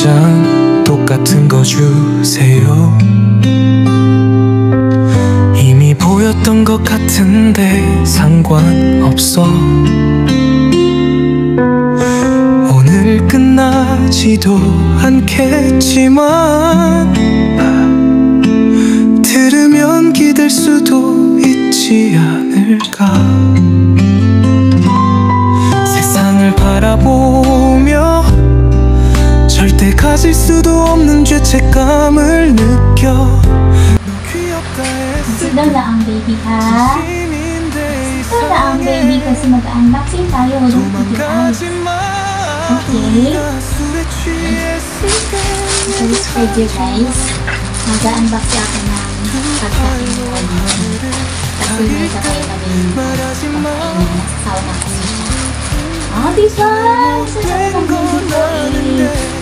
장 똑같은 거 주세요. 이미 보였던 것 같은데 상관없어. 오늘 끝나지도 않겠지만 들으면 기댈 수도 있지 않을까. 세상을 바라보며 절대 가질 수도 없는 죄책감을 느껴. 너 귀엽다 했을 Sit down lang ang baby ha. Sit down lang ang baby kasi mag-unboxing tayo ng PTI. Okay. So this for you guys. Mag-unboxing ako ng pagkain ko. Kasi may kakaya kami pagkain na nasasawa na kasi siya. Oh, diba? Sarap ng baby ko eh.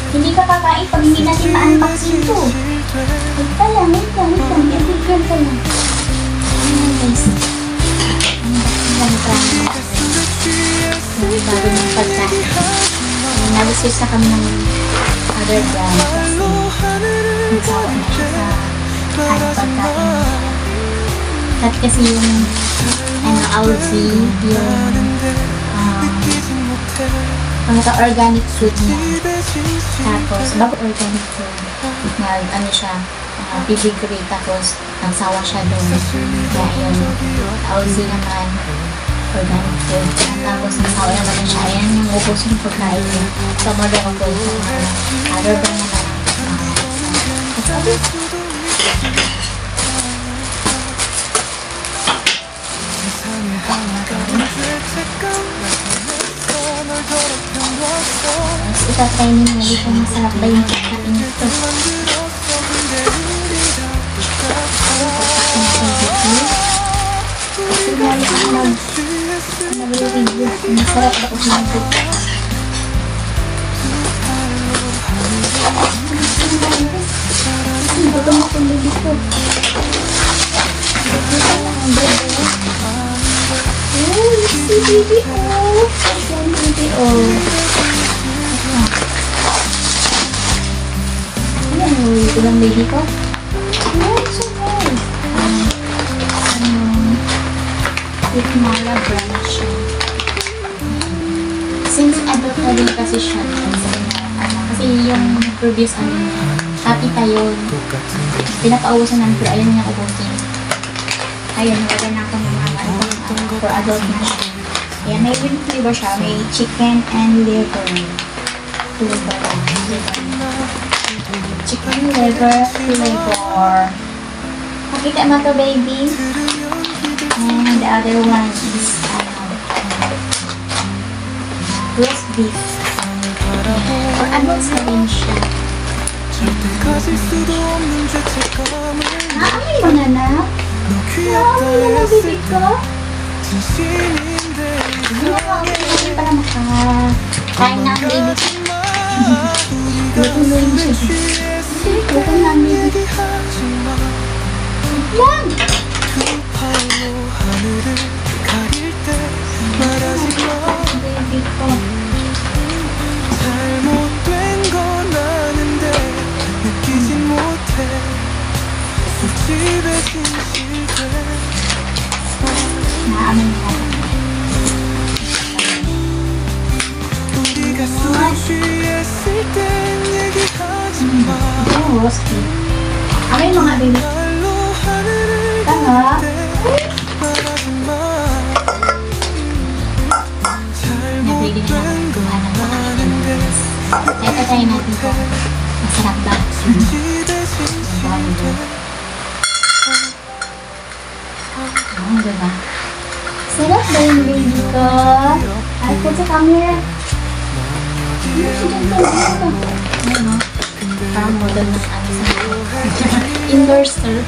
Hindi ka kakain pag hindi natin ma-unboxing to. Wait ka lang. Every girl ka lang. Ayan guys. Unboxing lang ito. Yung bago ng pagkain. Nag-switch na kami ng other brand kasi nagsawa na siya sa pagkain. At kasi yung Aussie, yung organic food niya. Tapos, bago organic food, siya, pedigree, tapos, nagsawa siya doon. Kaya yun, Aussie naman, organic food. Tapos, nagsawa naman siya. Ayan yung ubos yung pagkain niya. So, modern ako sa other brand naman. Tapos itatry niyo kung masarap ba yung pagkain nito. Kasi dahil ako nag-review kung masarap ba kung nag-review. Kasi bago mo kung nag-review. Si baby, oh! Ayan, baby, oh! Ayan, ito lang baby ko. Ayan, so nice! With Mala brand siya. Since adult na din kasi siya, kasi yung previous happy tayo, pinapauwasan namin, pero ayaw niya ubusin. Ayun, wala na ako ng mga for adult na siya. Ayan, may yung flavor siya. May chicken and liver. Chicken liver flavor. Makita mo to, baby? And the other one is roast beef. For adults na rin siya. Amoy mo na na? Amoy mo na, baby ko? Hindi pala makakain na ang baby ko. Lutuloy mo siya. Lutuloy na ang baby ko. Yan! Baby ko. Naamin ko. Yung roast beef. Amin mo nga, baby. Tanga. Nag-ready na ako kung anong makakain. Kaya tayo natin ko. Masarap ba? Diba? Sarap ba yung baby ko? Ay, put sa camera. Ano? Parang model ng ano sa indoor surf.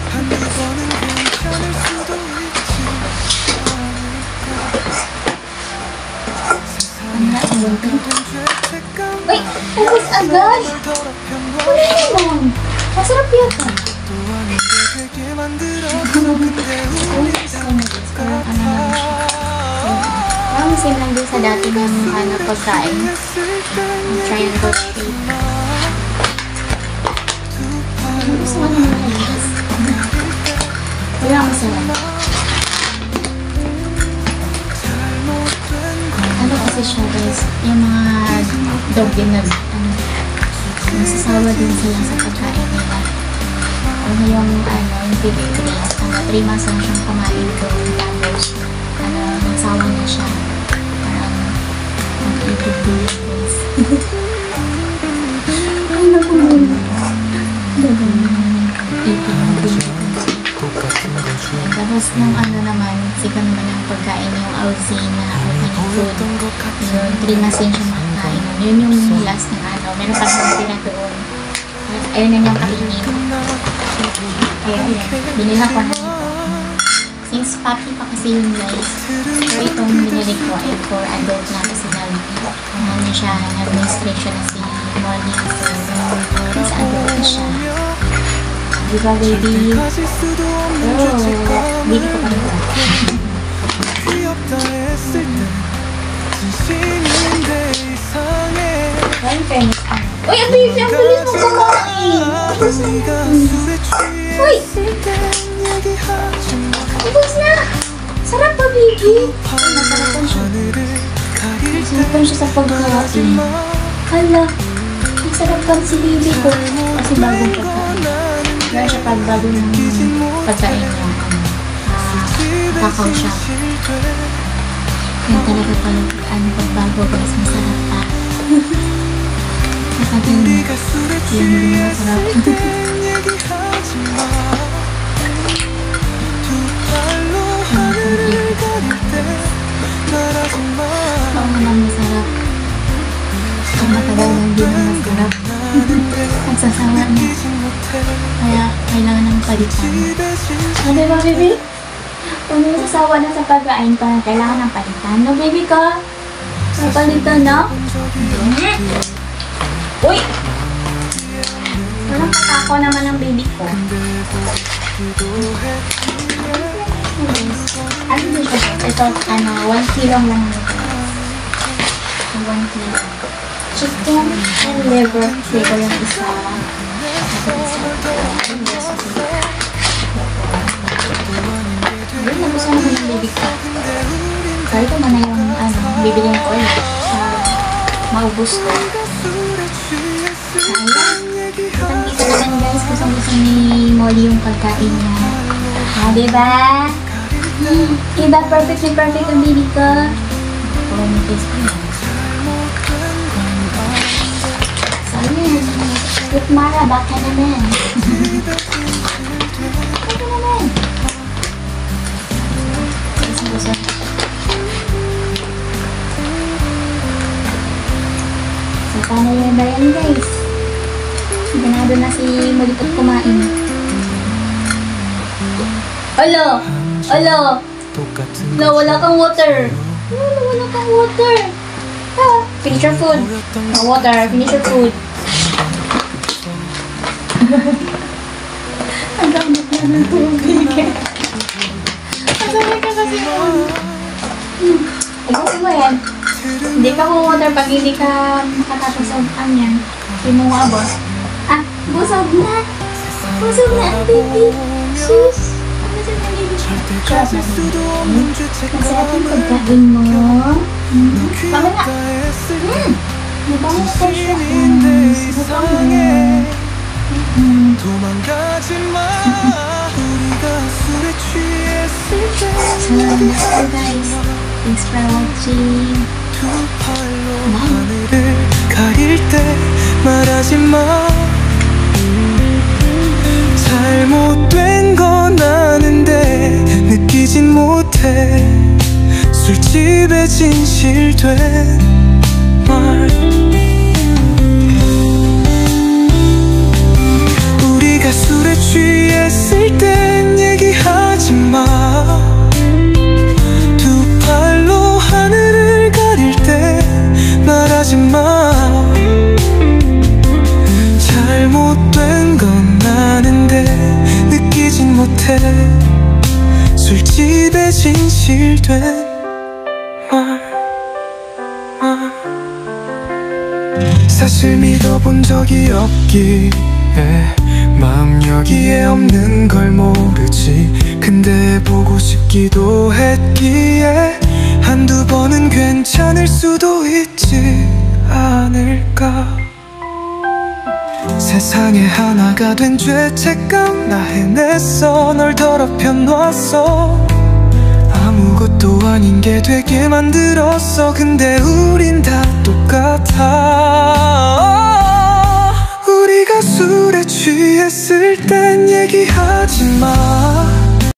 Ano na ang bunting? Wait! Tapos agad! Ano naman? Masarap yata. Parang same lang din sa dati ng pagkain. Triangle shape. Gusto ko naman na guys. Wala akong masarap. Ano kasi siya guys, yung mga dog din nasasawa din sila sa pagkain nila. Ano yung big 3 months lang siyang kumain doon. Tapos, nagsawa na siya. Parang, mag-ibig din guys. Ay, nakunin. Tapos nung naman, sikat naman ang pagkain yung Alzina, organic food. Yun, 3 months din siya makakain. Yun yung last na meron pa naman sila doon. Ayun na yung kainin. Ayun, binila ko na ito. Since puppy pa kasi yung guys, so itong binili ko ay for adult na kasi siya, administration na si Molly. So, sa adult na siya. Diba baby? Oh, baby ko pa rin ba? Ay, fairness ka. Uy, ang baby! Ang bilis mo kumain! Uy! Ubus na! Sarap pa, baby! Ay, nasarapan siya. Nasarapan siya sa pagkain. Hala! Nasarapan si baby ko. Kasi bagong pagkain. Kaya siya pagbago ng pagkain niya. Kakao siya. Yan talaga pala pagbago guys. Masarap pa. Nakagin niya. Yan din masarap. Oo naman masarap. Ang matagal ng din masarap. Nagsasawa na. Kaya kailangan ng palitan. Diba baby? Kung nasasawa na sa pagkain pa, kailangan ng palitan. No baby ka? Napalitan na? Uy! Walang patako naman ng baby ko. Ano din siya? Ito, 1 kilo lang nito. 1 kilo. Chicken and liver flavor yung isa. Ayun, nagustuhan naman ng baby ko. Kaya ito man na yung bibilin ko maubos ko. Ayan. Kita naman guys, gusto ni Molly yung pagkain niya. Diba? Diba perfect yung baby ko? Puro may face ko yan. With Mara, baka naman. Baka naman. Gusto. So, paano yung bayan guys? Ganado na si Malikot kumain. Alo! Alo! No, wala kang water. Wala kang water. Finish your food. No water, finish your food. Ang damot na ng tubig. Ang damot ka kasi mo. Ayusin mo yan. Hindi ka water pag hindi ka makatapos sa kanyan. Hindi mo maabot. Busog na. Busog na ang baby. Sus. Busog na baby. Masarap yung pagkain mo. Baka nga. Nabango na tayo siya. So, guys, thanks for watching. 가릴 때 말하지 마. 잘못된 건 아는데 느끼진 못해. 술집에 진실된 말. 우리가 술에 취했을 땐 얘기하지 마. 두 팔로 하늘을 가릴 때 말하지 마. 잘못된 건 아는데 느끼진 못해. 술집에 진실된 말. 사실 믿어본 적이 없기에 마음 여기에 없는 걸 모르지. 근데 보고 싶기도 했기에 한두 번은 괜찮을 수도 있지 않을까. 세상에 하나가 된 죄책감 나 해냈어. 널 더럽혀 놨어. 아무것도 아닌 게 되게 만들었어. 근데 우린 다 똑같아. 우리가 술에 취했을 땐 얘기하지 마.